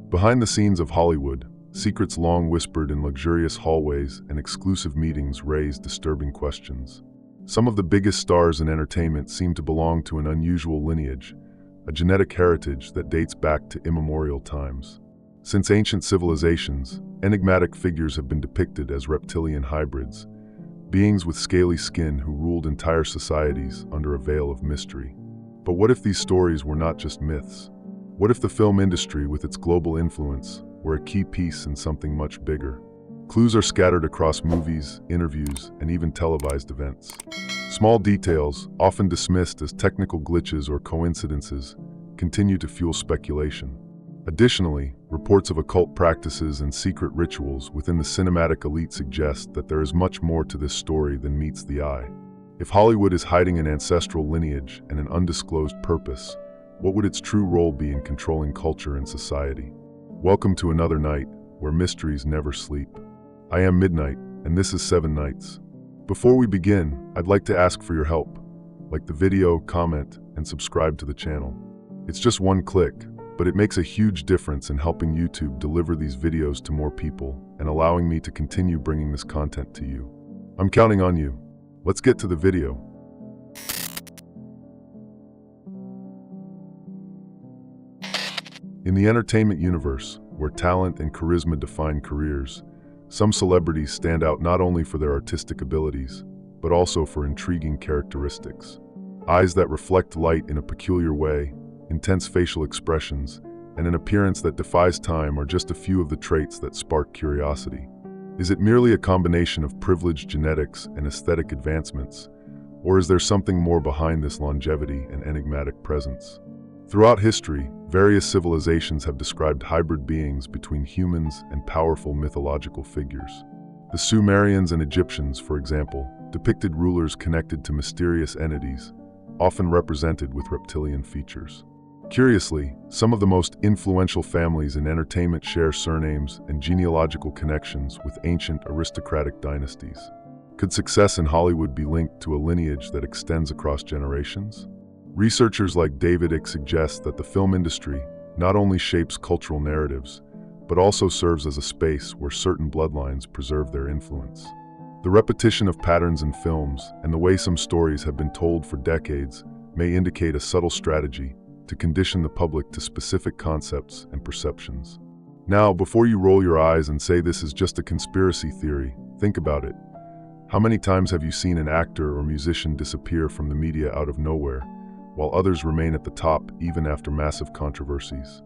Behind the scenes of Hollywood, secrets long whispered in luxurious hallways and exclusive meetings raise disturbing questions. Some of the biggest stars in entertainment seem to belong to an unusual lineage, a genetic heritage that dates back to immemorial times. Since ancient civilizations, enigmatic figures have been depicted as reptilian hybrids, beings with scaly skin who ruled entire societies under a veil of mystery. But what if these stories were not just myths? What if the film industry, with its global influence, were a key piece in something much bigger? Clues are scattered across movies, interviews, and even televised events. Small details, often dismissed as technical glitches or coincidences, continue to fuel speculation. Additionally, reports of occult practices and secret rituals within the cinematic elite suggest that there is much more to this story than meets the eye. If Hollywood is hiding an ancestral lineage and an undisclosed purpose, what would its true role be in controlling culture and society? Welcome to another night where mysteries never sleep. I am Midnight, and this is 7 Nights. Before we begin, I'd like to ask for your help. Like the video, comment, and subscribe to the channel. It's just one click, but it makes a huge difference in helping YouTube deliver these videos to more people and allowing me to continue bringing this content to you. I'm counting on you. Let's get to the video. In the entertainment universe, where talent and charisma define careers, some celebrities stand out not only for their artistic abilities, but also for intriguing characteristics. Eyes that reflect light in a peculiar way, intense facial expressions, and an appearance that defies time are just a few of the traits that spark curiosity. Is it merely a combination of privileged genetics and aesthetic advancements, or is there something more behind this longevity and enigmatic presence? Throughout history, various civilizations have described hybrid beings between humans and powerful mythological figures. The Sumerians and Egyptians, for example, depicted rulers connected to mysterious entities, often represented with reptilian features. Curiously, some of the most influential families in entertainment share surnames and genealogical connections with ancient aristocratic dynasties. Could success in Hollywood be linked to a lineage that extends across generations? Researchers like David Icke suggest that the film industry not only shapes cultural narratives, but also serves as a space where certain bloodlines preserve their influence. The repetition of patterns in films and the way some stories have been told for decades may indicate a subtle strategy to condition the public to specific concepts and perceptions. Now, before you roll your eyes and say this is just a conspiracy theory, think about it. How many times have you seen an actor or musician disappear from the media out of nowhere, while others remain at the top even after massive controversies?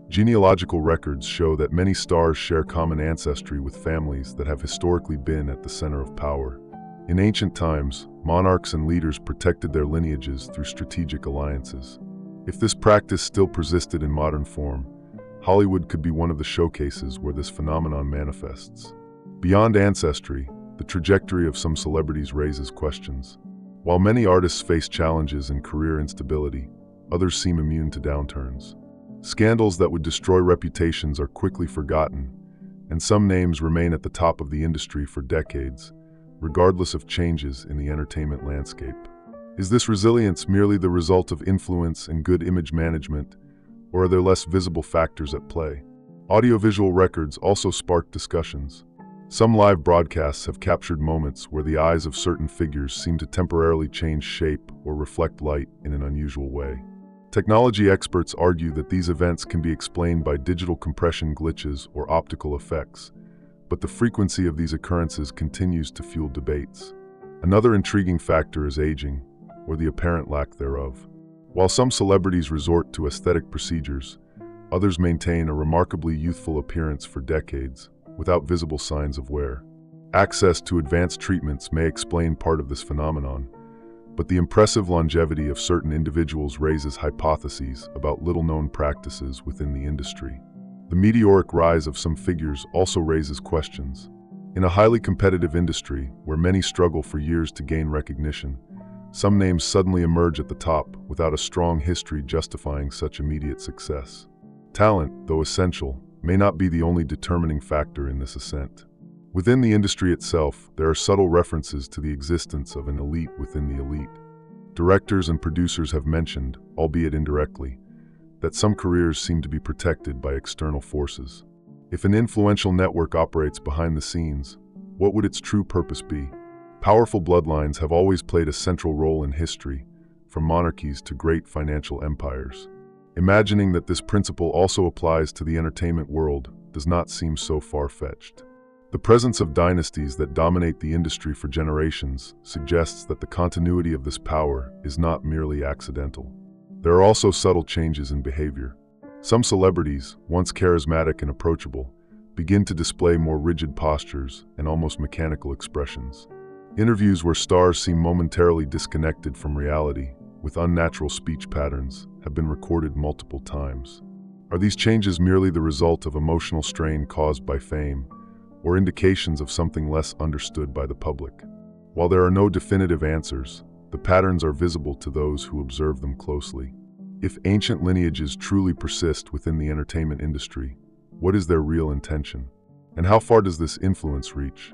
Genealogical records show that many stars share common ancestry with families that have historically been at the center of power. In ancient times, monarchs and leaders protected their lineages through strategic alliances. If this practice still persisted in modern form, Hollywood could be one of the showcases where this phenomenon manifests. Beyond ancestry, the trajectory of some celebrities raises questions. While many artists face challenges and career instability, others seem immune to downturns. Scandals that would destroy reputations are quickly forgotten, and some names remain at the top of the industry for decades, regardless of changes in the entertainment landscape. Is this resilience merely the result of influence and good image management, or are there less visible factors at play? Audiovisual records also spark discussions. Some live broadcasts have captured moments where the eyes of certain figures seem to temporarily change shape or reflect light in an unusual way. Technology experts argue that these events can be explained by digital compression glitches or optical effects, but the frequency of these occurrences continues to fuel debates. Another intriguing factor is aging, or the apparent lack thereof. While some celebrities resort to aesthetic procedures, others maintain a remarkably youthful appearance for decades, without visible signs of wear. Access to advanced treatments may explain part of this phenomenon, but the impressive longevity of certain individuals raises hypotheses about little-known practices within the industry. The meteoric rise of some figures also raises questions. In a highly competitive industry, where many struggle for years to gain recognition, some names suddenly emerge at the top without a strong history justifying such immediate success. Talent, though essential, may not be the only determining factor in this ascent. Within the industry itself, there are subtle references to the existence of an elite within the elite. Directors and producers have mentioned, albeit indirectly, that some careers seem to be protected by external forces. If an influential network operates behind the scenes, what would its true purpose be? Powerful bloodlines have always played a central role in history, from monarchies to great financial empires. Imagining that this principle also applies to the entertainment world does not seem so far-fetched. The presence of dynasties that dominate the industry for generations suggests that the continuity of this power is not merely accidental. There are also subtle changes in behavior. Some celebrities, once charismatic and approachable, begin to display more rigid postures and almost mechanical expressions. Interviews where stars seem momentarily disconnected from reality, with unnatural speech patterns, have been recorded multiple times. Are these changes merely the result of emotional strain caused by fame, or indications of something less understood by the public? While there are no definitive answers, the patterns are visible to those who observe them closely. If ancient lineages truly persist within the entertainment industry, what is their real intention? And how far does this influence reach?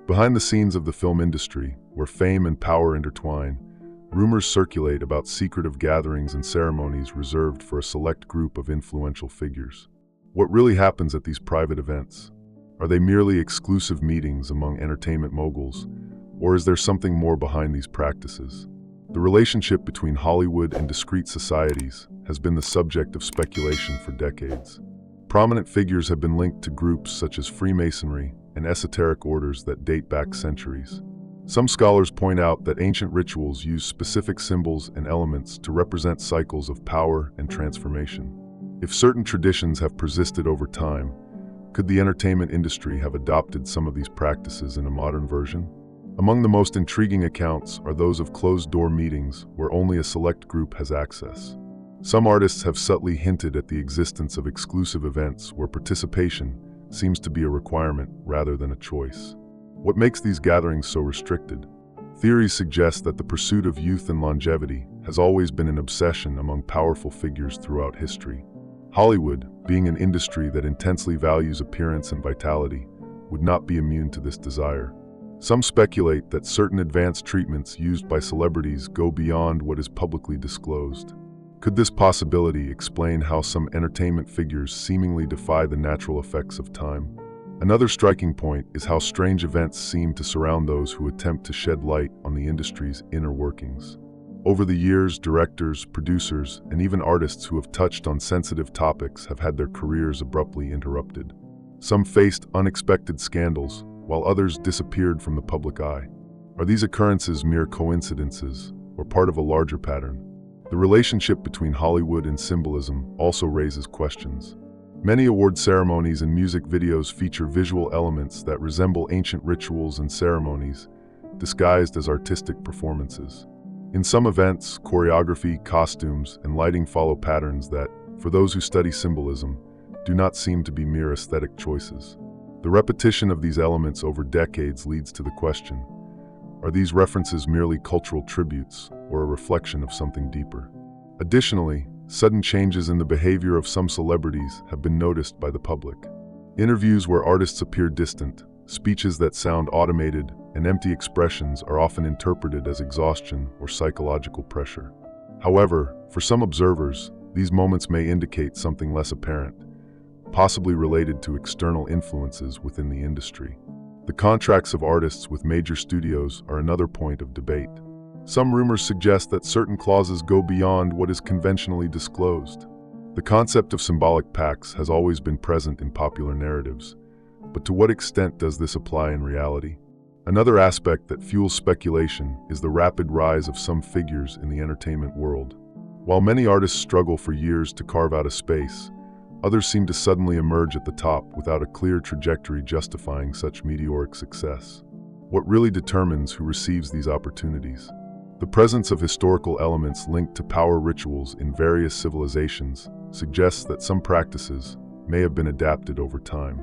Behind the scenes of the film industry, where fame and power intertwine, rumors circulate about secretive gatherings and ceremonies reserved for a select group of influential figures. What really happens at these private events? Are they merely exclusive meetings among entertainment moguls, or is there something more behind these practices? The relationship between Hollywood and discreet societies has been the subject of speculation for decades. Prominent figures have been linked to groups such as Freemasonry and esoteric orders that date back centuries. Some scholars point out that ancient rituals use specific symbols and elements to represent cycles of power and transformation. If certain traditions have persisted over time, could the entertainment industry have adopted some of these practices in a modern version? Among the most intriguing accounts are those of closed-door meetings where only a select group has access. Some artists have subtly hinted at the existence of exclusive events where participation seems to be a requirement rather than a choice. What makes these gatherings so restricted? Theories suggest that the pursuit of youth and longevity has always been an obsession among powerful figures throughout history. Hollywood, being an industry that intensely values appearance and vitality, would not be immune to this desire. Some speculate that certain advanced treatments used by celebrities go beyond what is publicly disclosed. Could this possibility explain how some entertainment figures seemingly defy the natural effects of time? Another striking point is how strange events seem to surround those who attempt to shed light on the industry's inner workings. Over the years, directors, producers, and even artists who have touched on sensitive topics have had their careers abruptly interrupted. Some faced unexpected scandals, while others disappeared from the public eye. Are these occurrences mere coincidences, or part of a larger pattern? The relationship between Hollywood and symbolism also raises questions. Many award ceremonies and music videos feature visual elements that resemble ancient rituals and ceremonies, disguised as artistic performances. In some events, choreography, costumes, and lighting follow patterns that, for those who study symbolism, do not seem to be mere aesthetic choices. The repetition of these elements over decades leads to the question: are these references merely cultural tributes or a reflection of something deeper? Additionally, sudden changes in the behavior of some celebrities have been noticed by the public. Interviews where artists appear distant, speeches that sound automated, and empty expressions are often interpreted as exhaustion or psychological pressure. However, for some observers, these moments may indicate something less apparent, possibly related to external influences within the industry. The contracts of artists with major studios are another point of debate. Some rumors suggest that certain clauses go beyond what is conventionally disclosed. The concept of symbolic pacts has always been present in popular narratives, but to what extent does this apply in reality? Another aspect that fuels speculation is the rapid rise of some figures in the entertainment world. While many artists struggle for years to carve out a space, others seem to suddenly emerge at the top without a clear trajectory justifying such meteoric success. What really determines who receives these opportunities? The presence of historical elements linked to power rituals in various civilizations suggests that some practices may have been adapted over time.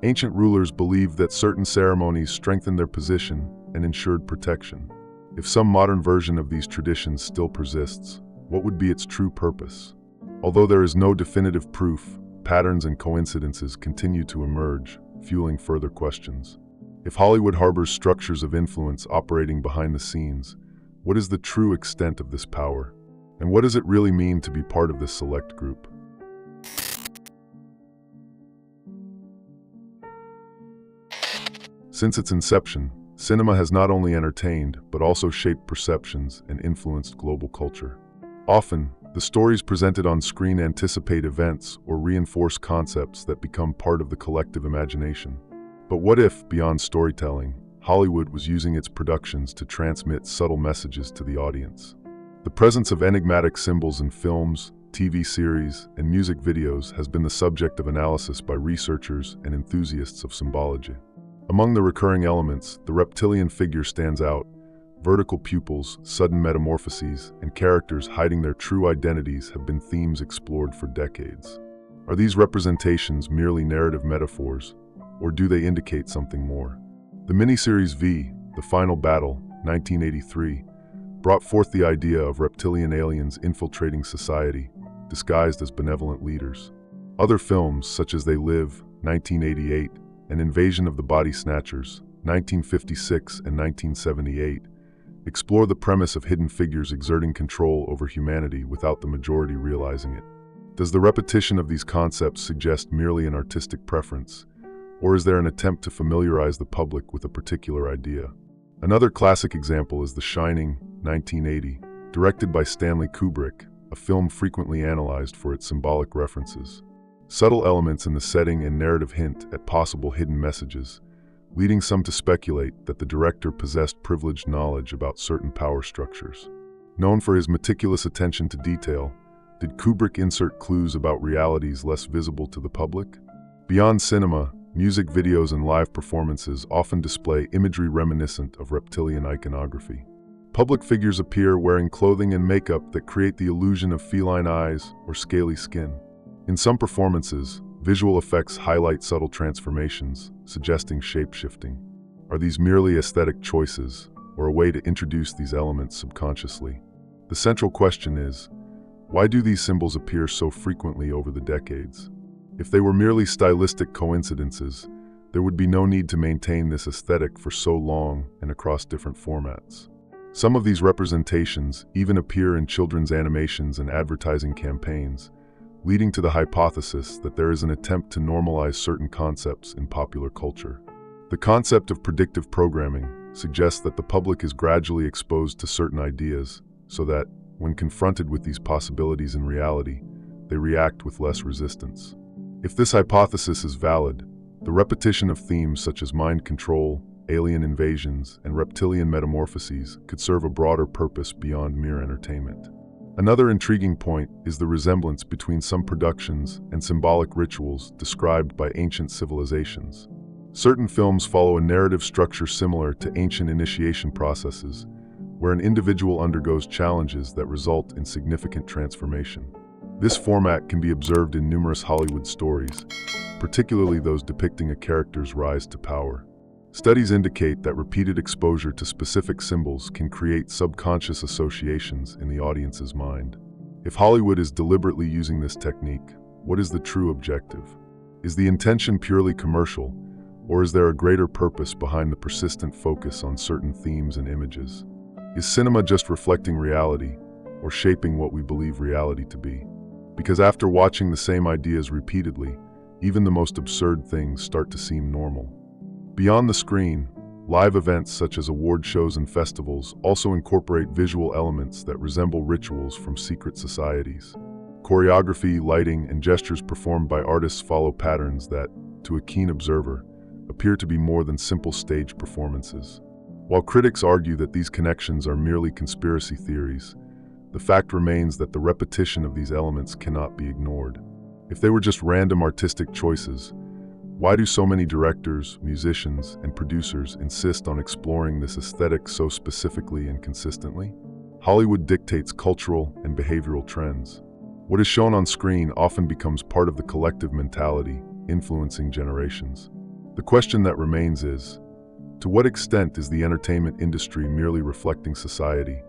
Ancient rulers believed that certain ceremonies strengthened their position and ensured protection. If some modern version of these traditions still persists, what would be its true purpose? Although there is no definitive proof, patterns and coincidences continue to emerge, fueling further questions. If Hollywood harbors structures of influence operating behind the scenes, what is the true extent of this power? And what does it really mean to be part of this select group? Since its inception, cinema has not only entertained, but also shaped perceptions and influenced global culture. Often, the stories presented on screen anticipate events or reinforce concepts that become part of the collective imagination. But what if, beyond storytelling, Hollywood was using its productions to transmit subtle messages to the audience? The presence of enigmatic symbols in films, TV series, and music videos has been the subject of analysis by researchers and enthusiasts of symbology. Among the recurring elements, the reptilian figure stands out. Vertical pupils, sudden metamorphoses, and characters hiding their true identities have been themes explored for decades. Are these representations merely narrative metaphors, or do they indicate something more? The miniseries V, The Final Battle, 1983, brought forth the idea of reptilian aliens infiltrating society, disguised as benevolent leaders. Other films, such as They Live, 1988, and Invasion of the Body Snatchers, 1956 and 1978, explore the premise of hidden figures exerting control over humanity without the majority realizing it. Does the repetition of these concepts suggest merely an artistic preference, or is there an attempt to familiarize the public with a particular idea? Another classic example is The Shining, 1980, directed by Stanley Kubrick, a film frequently analyzed for its symbolic references. Subtle elements in the setting and narrative hint at possible hidden messages, leading some to speculate that the director possessed privileged knowledge about certain power structures. Known for his meticulous attention to detail, did Kubrick insert clues about realities less visible to the public? Beyond cinema, music videos and live performances often display imagery reminiscent of reptilian iconography. Public figures appear wearing clothing and makeup that create the illusion of feline eyes or scaly skin. In some performances, visual effects highlight subtle transformations, suggesting shape-shifting. Are these merely aesthetic choices, or a way to introduce these elements subconsciously? The central question is, why do these symbols appear so frequently over the decades? If they were merely stylistic coincidences, there would be no need to maintain this aesthetic for so long and across different formats. Some of these representations even appear in children's animations and advertising campaigns, leading to the hypothesis that there is an attempt to normalize certain concepts in popular culture. The concept of predictive programming suggests that the public is gradually exposed to certain ideas so that, when confronted with these possibilities in reality, they react with less resistance. If this hypothesis is valid, the repetition of themes such as mind control, alien invasions, and reptilian metamorphoses could serve a broader purpose beyond mere entertainment. Another intriguing point is the resemblance between some productions and symbolic rituals described by ancient civilizations. Certain films follow a narrative structure similar to ancient initiation processes, where an individual undergoes challenges that result in significant transformation. This format can be observed in numerous Hollywood stories, particularly those depicting a character's rise to power. Studies indicate that repeated exposure to specific symbols can create subconscious associations in the audience's mind. If Hollywood is deliberately using this technique, what is the true objective? Is the intention purely commercial, or is there a greater purpose behind the persistent focus on certain themes and images? Is cinema just reflecting reality, or shaping what we believe reality to be? Because after watching the same ideas repeatedly, even the most absurd things start to seem normal. Beyond the screen, live events such as award shows and festivals also incorporate visual elements that resemble rituals from secret societies. Choreography, lighting, and gestures performed by artists follow patterns that, to a keen observer, appear to be more than simple stage performances. While critics argue that these connections are merely conspiracy theories, the fact remains that the repetition of these elements cannot be ignored. If they were just random artistic choices, why do so many directors, musicians, and producers insist on exploring this aesthetic so specifically and consistently? Hollywood dictates cultural and behavioral trends. What is shown on screen often becomes part of the collective mentality, influencing generations. The question that remains is, to what extent is the entertainment industry merely reflecting society,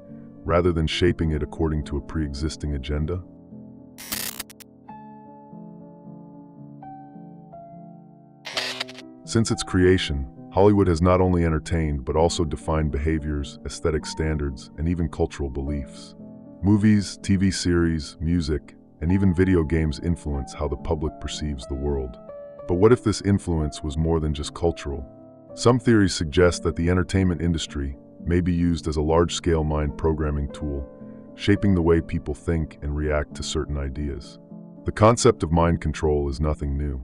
rather than shaping it according to a pre-existing agenda? Since its creation, Hollywood has not only entertained but also defined behaviors, aesthetic standards, and even cultural beliefs. Movies, TV series, music, and even video games influence how the public perceives the world. But what if this influence was more than just cultural? Some theories suggest that the entertainment industry may be used as a large-scale mind programming tool, shaping the way people think and react to certain ideas. The concept of mind control is nothing new.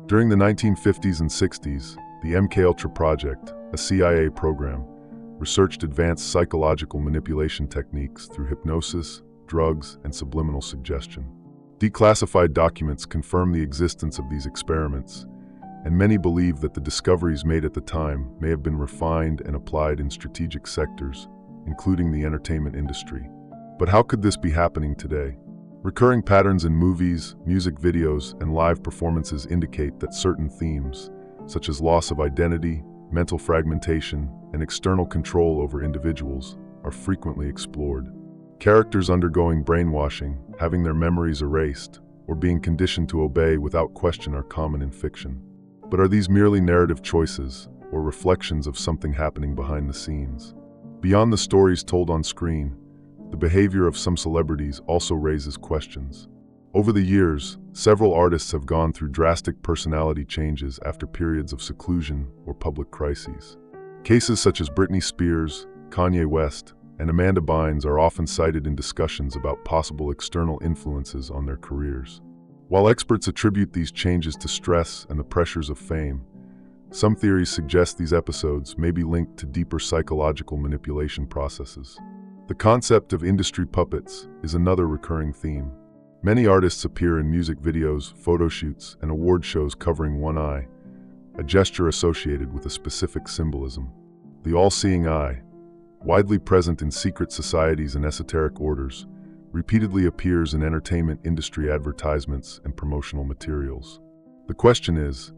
During the 1950s and 60s, the MKUltra Project, a CIA program, researched advanced psychological manipulation techniques through hypnosis, drugs, and subliminal suggestion. Declassified documents confirm the existence of these experiments, and many believe that the discoveries made at the time may have been refined and applied in strategic sectors, including the entertainment industry. But how could this be happening today? Recurring patterns in movies, music videos, and live performances indicate that certain themes, such as loss of identity, mental fragmentation, and external control over individuals, are frequently explored. Characters undergoing brainwashing, having their memories erased, or being conditioned to obey without question are common in fiction. But are these merely narrative choices, or reflections of something happening behind the scenes? Beyond the stories told on screen, the behavior of some celebrities also raises questions. Over the years, several artists have gone through drastic personality changes after periods of seclusion or public crises. Cases such as Britney Spears, Kanye West, and Amanda Bynes are often cited in discussions about possible external influences on their careers. While experts attribute these changes to stress and the pressures of fame, some theories suggest these episodes may be linked to deeper psychological manipulation processes. The concept of industry puppets is another recurring theme. Many artists appear in music videos, photo shoots, and award shows covering one eye, a gesture associated with a specific symbolism. The all-seeing eye, widely present in secret societies and esoteric orders, repeatedly appears in entertainment industry advertisements and promotional materials. The question is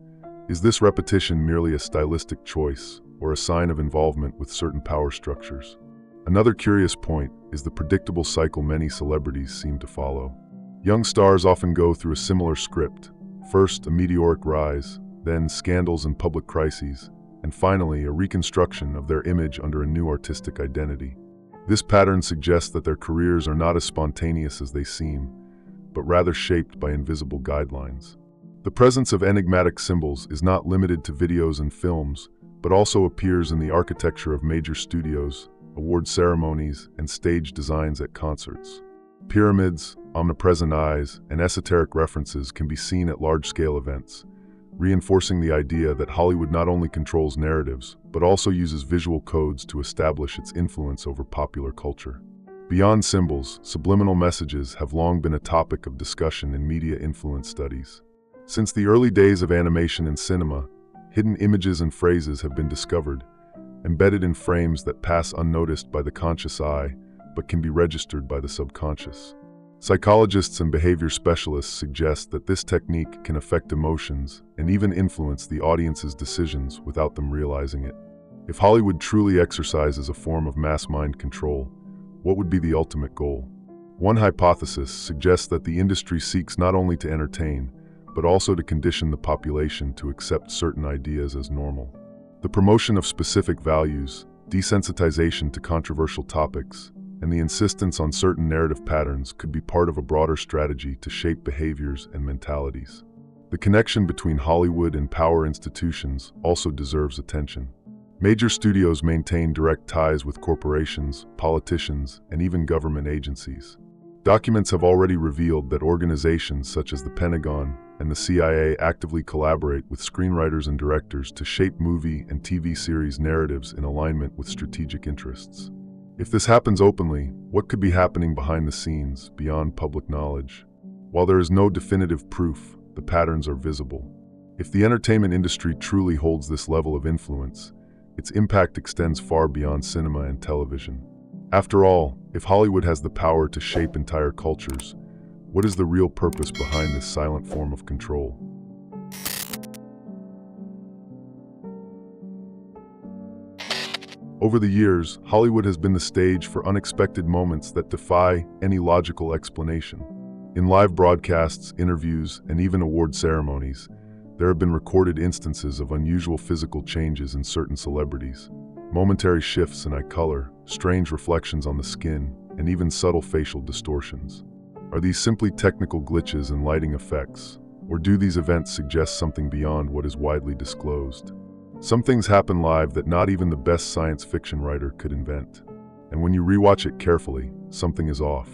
this repetition merely a stylistic choice or a sign of involvement with certain power structures? Another curious point is the predictable cycle many celebrities seem to follow. Young stars often go through a similar script: first a meteoric rise, then scandals and public crises, and finally a reconstruction of their image under a new artistic identity. This pattern suggests that their careers are not as spontaneous as they seem, but rather shaped by invisible guidelines. The presence of enigmatic symbols is not limited to videos and films, but also appears in the architecture of major studios, award ceremonies, and stage designs at concerts. Pyramids, omnipresent eyes, and esoteric references can be seen at large-scale events, reinforcing the idea that Hollywood not only controls narratives, but also uses visual codes to establish its influence over popular culture. Beyond symbols, subliminal messages have long been a topic of discussion in media influence studies. Since the early days of animation and cinema, hidden images and phrases have been discovered, embedded in frames that pass unnoticed by the conscious eye, but can be registered by the subconscious. Psychologists and behavior specialists suggest that this technique can affect emotions and even influence the audience's decisions without them realizing it. If Hollywood truly exercises a form of mass mind control, what would be the ultimate goal? One hypothesis suggests that the industry seeks not only to entertain, but also to condition the population to accept certain ideas as normal. The promotion of specific values, desensitization to controversial topics, and the insistence on certain narrative patterns could be part of a broader strategy to shape behaviors and mentalities. The connection between Hollywood and power institutions also deserves attention. Major studios maintain direct ties with corporations, politicians, and even government agencies. Documents have already revealed that organizations such as the Pentagon and the CIA actively collaborate with screenwriters and directors to shape movie and TV series narratives in alignment with strategic interests. If this happens openly, what could be happening behind the scenes, beyond public knowledge? While there is no definitive proof, the patterns are visible. If the entertainment industry truly holds this level of influence, its impact extends far beyond cinema and television. After all, if Hollywood has the power to shape entire cultures, what is the real purpose behind this silent form of control? Over the years, Hollywood has been the stage for unexpected moments that defy any logical explanation. In live broadcasts, interviews, and even award ceremonies, there have been recorded instances of unusual physical changes in certain celebrities, momentary shifts in eye color, strange reflections on the skin, and even subtle facial distortions. Are these simply technical glitches and lighting effects, or do these events suggest something beyond what is widely disclosed? Some things happen live that not even the best science fiction writer could invent. And when you rewatch it carefully, something is off.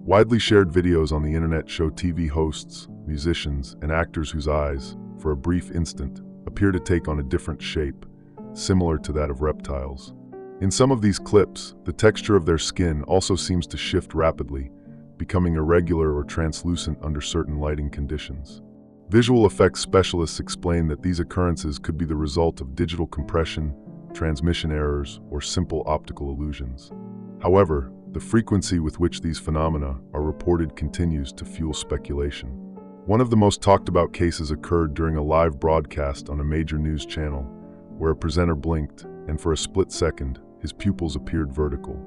Widely shared videos on the internet show TV hosts, musicians, and actors whose eyes, for a brief instant, appear to take on a different shape, similar to that of reptiles. In some of these clips, the texture of their skin also seems to shift rapidly, becoming irregular or translucent under certain lighting conditions. Visual effects specialists explain that these occurrences could be the result of digital compression, transmission errors, or simple optical illusions. However, the frequency with which these phenomena are reported continues to fuel speculation. One of the most talked about cases occurred during a live broadcast on a major news channel, where a presenter blinked, and for a split second, his pupils appeared vertical.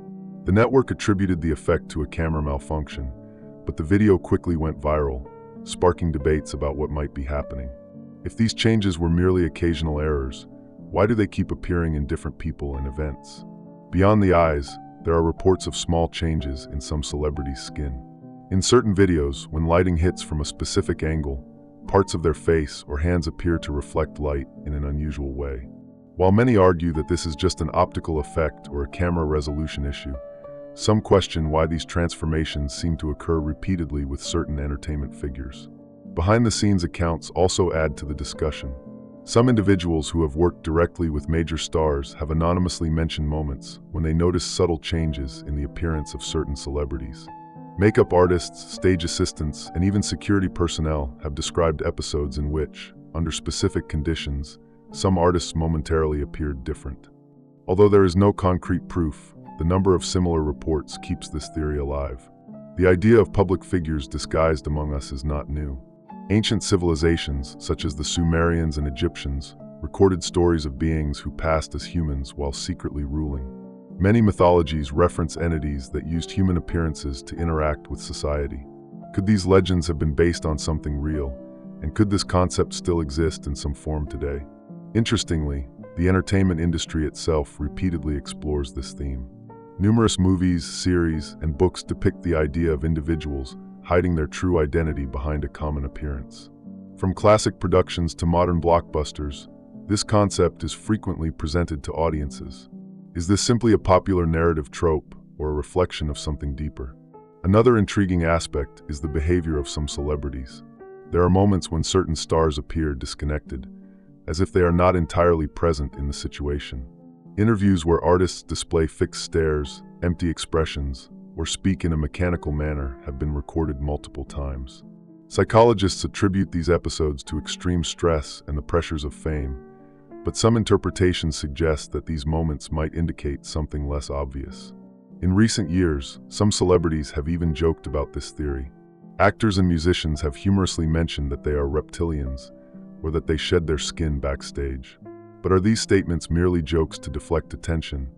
The network attributed the effect to a camera malfunction, but the video quickly went viral, sparking debates about what might be happening. If these changes were merely occasional errors, why do they keep appearing in different people and events? Beyond the eyes, there are reports of small changes in some celebrities' skin. In certain videos, when lighting hits from a specific angle, parts of their face or hands appear to reflect light in an unusual way. While many argue that this is just an optical effect or a camera resolution issue, some question why these transformations seem to occur repeatedly with certain entertainment figures. Behind-the-scenes accounts also add to the discussion. Some individuals who have worked directly with major stars have anonymously mentioned moments when they notice subtle changes in the appearance of certain celebrities. Makeup artists, stage assistants, and even security personnel have described episodes in which, under specific conditions, some artists momentarily appeared different. Although there is no concrete proof, the number of similar reports keeps this theory alive. The idea of public figures disguised among us is not new. Ancient civilizations, such as the Sumerians and Egyptians, recorded stories of beings who passed as humans while secretly ruling. Many mythologies reference entities that used human appearances to interact with society. Could these legends have been based on something real, and could this concept still exist in some form today? Interestingly, the entertainment industry itself repeatedly explores this theme. Numerous movies, series, and books depict the idea of individuals hiding their true identity behind a common appearance. From classic productions to modern blockbusters, this concept is frequently presented to audiences. Is this simply a popular narrative trope or a reflection of something deeper? Another intriguing aspect is the behavior of some celebrities. There are moments when certain stars appear disconnected, as if they are not entirely present in the situation. Interviews where artists display fixed stares, empty expressions, or speak in a mechanical manner have been recorded multiple times. Psychologists attribute these episodes to extreme stress and the pressures of fame, but some interpretations suggest that these moments might indicate something less obvious. In recent years, some celebrities have even joked about this theory. Actors and musicians have humorously mentioned that they are reptilians, or that they shed their skin backstage. But are these statements merely jokes to deflect attention,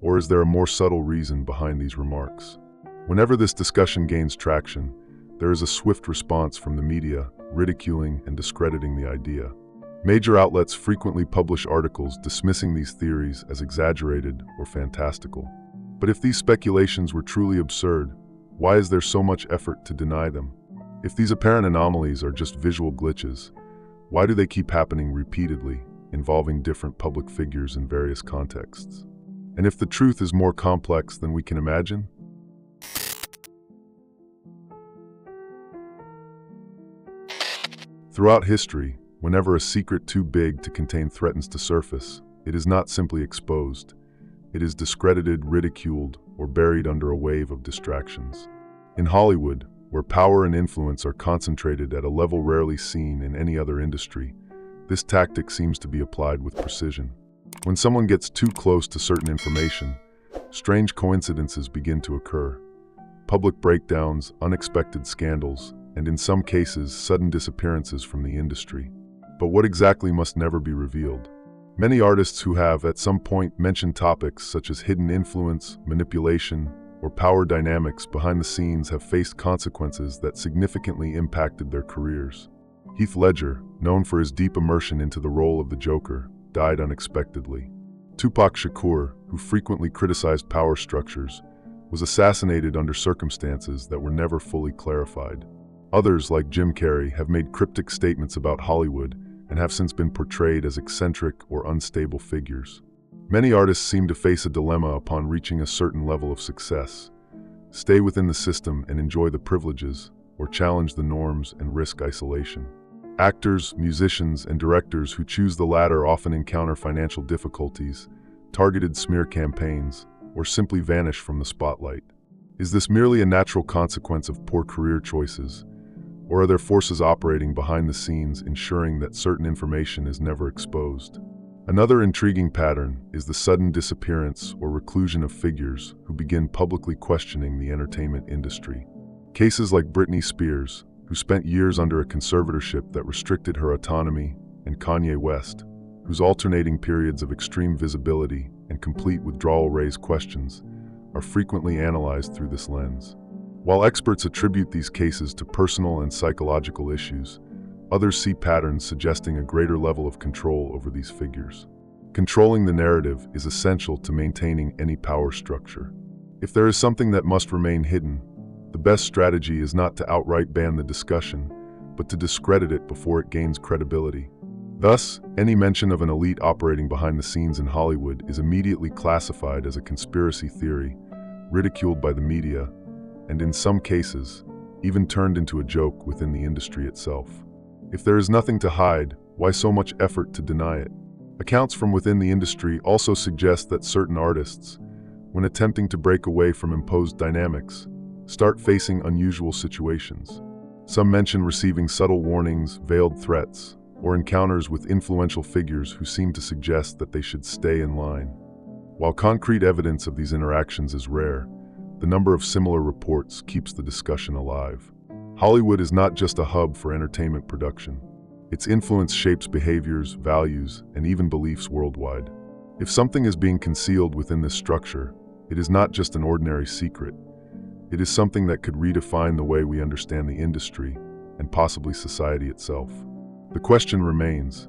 or is there a more subtle reason behind these remarks? Whenever this discussion gains traction, there is a swift response from the media, ridiculing and discrediting the idea. Major outlets frequently publish articles dismissing these theories as exaggerated or fantastical. But if these speculations were truly absurd, why is there so much effort to deny them? If these apparent anomalies are just visual glitches, why do they keep happening repeatedly, involving different public figures in various contexts? And if the truth is more complex than we can imagine? Throughout history, whenever a secret too big to contain threatens to surface, it is not simply exposed. It is discredited, ridiculed, or buried under a wave of distractions. In Hollywood, where power and influence are concentrated at a level rarely seen in any other industry, this tactic seems to be applied with precision. When someone gets too close to certain information, strange coincidences begin to occur. Public breakdowns, unexpected scandals, and in some cases, sudden disappearances from the industry. But what exactly must never be revealed? Many artists who have, at some point, mentioned topics such as hidden influence, manipulation, or power dynamics behind the scenes have faced consequences that significantly impacted their careers. Heath Ledger, known for his deep immersion into the role of the Joker, died unexpectedly. Tupac Shakur, who frequently criticized power structures, was assassinated under circumstances that were never fully clarified. Others, like Jim Carrey, have made cryptic statements about Hollywood and have since been portrayed as eccentric or unstable figures. Many artists seem to face a dilemma upon reaching a certain level of success: stay within the system and enjoy the privileges, or challenge the norms and risk isolation. Actors, musicians, and directors who choose the latter often encounter financial difficulties, targeted smear campaigns, or simply vanish from the spotlight. Is this merely a natural consequence of poor career choices, or are there forces operating behind the scenes ensuring that certain information is never exposed? Another intriguing pattern is the sudden disappearance or reclusion of figures who begin publicly questioning the entertainment industry. Cases like Britney Spears, who spent years under a conservatorship that restricted her autonomy, and Kanye West, whose alternating periods of extreme visibility and complete withdrawal raise questions, are frequently analyzed through this lens. While experts attribute these cases to personal and psychological issues, others see patterns suggesting a greater level of control over these figures. Controlling the narrative is essential to maintaining any power structure. If there is something that must remain hidden, the best strategy is not to outright ban the discussion, but to discredit it before it gains credibility. Thus, any mention of an elite operating behind the scenes in Hollywood is immediately classified as a conspiracy theory, ridiculed by the media, and in some cases, even turned into a joke within the industry itself. If there is nothing to hide, why so much effort to deny it? Accounts from within the industry also suggest that certain artists, when attempting to break away from imposed dynamics, start facing unusual situations. Some mention receiving subtle warnings, veiled threats, or encounters with influential figures who seem to suggest that they should stay in line. While concrete evidence of these interactions is rare, the number of similar reports keeps the discussion alive. Hollywood is not just a hub for entertainment production. Its influence shapes behaviors, values, and even beliefs worldwide. If something is being concealed within this structure, it is not just an ordinary secret. It is something that could redefine the way we understand the industry and possibly society itself. The question remains,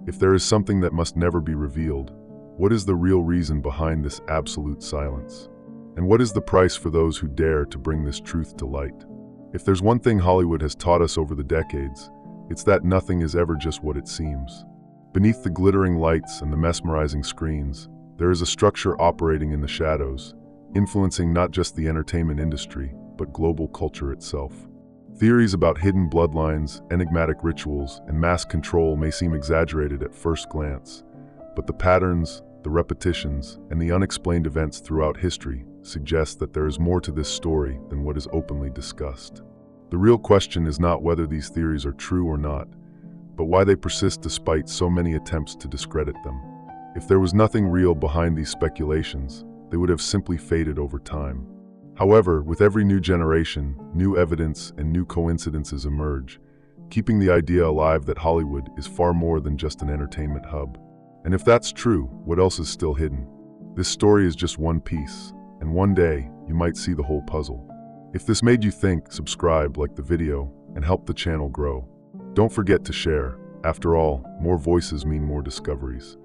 if there is something that must never be revealed, what is the real reason behind this absolute silence? And what is the price for those who dare to bring this truth to light? If there's one thing Hollywood has taught us over the decades, it's that nothing is ever just what it seems. Beneath the glittering lights and the mesmerizing screens, there is a structure operating in the shadows, influencing not just the entertainment industry, but global culture itself. Theories about hidden bloodlines, enigmatic rituals, and mass control may seem exaggerated at first glance, but the patterns, the repetitions, and the unexplained events throughout history suggest that there is more to this story than what is openly discussed. The real question is not whether these theories are true or not, but why they persist despite so many attempts to discredit them. If there was nothing real behind these speculations, they would have simply faded over time. However, with every new generation, new evidence and new coincidences emerge, keeping the idea alive that Hollywood is far more than just an entertainment hub. And if that's true, what else is still hidden? This story is just one piece, and one day, you might see the whole puzzle. If this made you think, subscribe, like the video, and help the channel grow. Don't forget to share. After all, more voices mean more discoveries.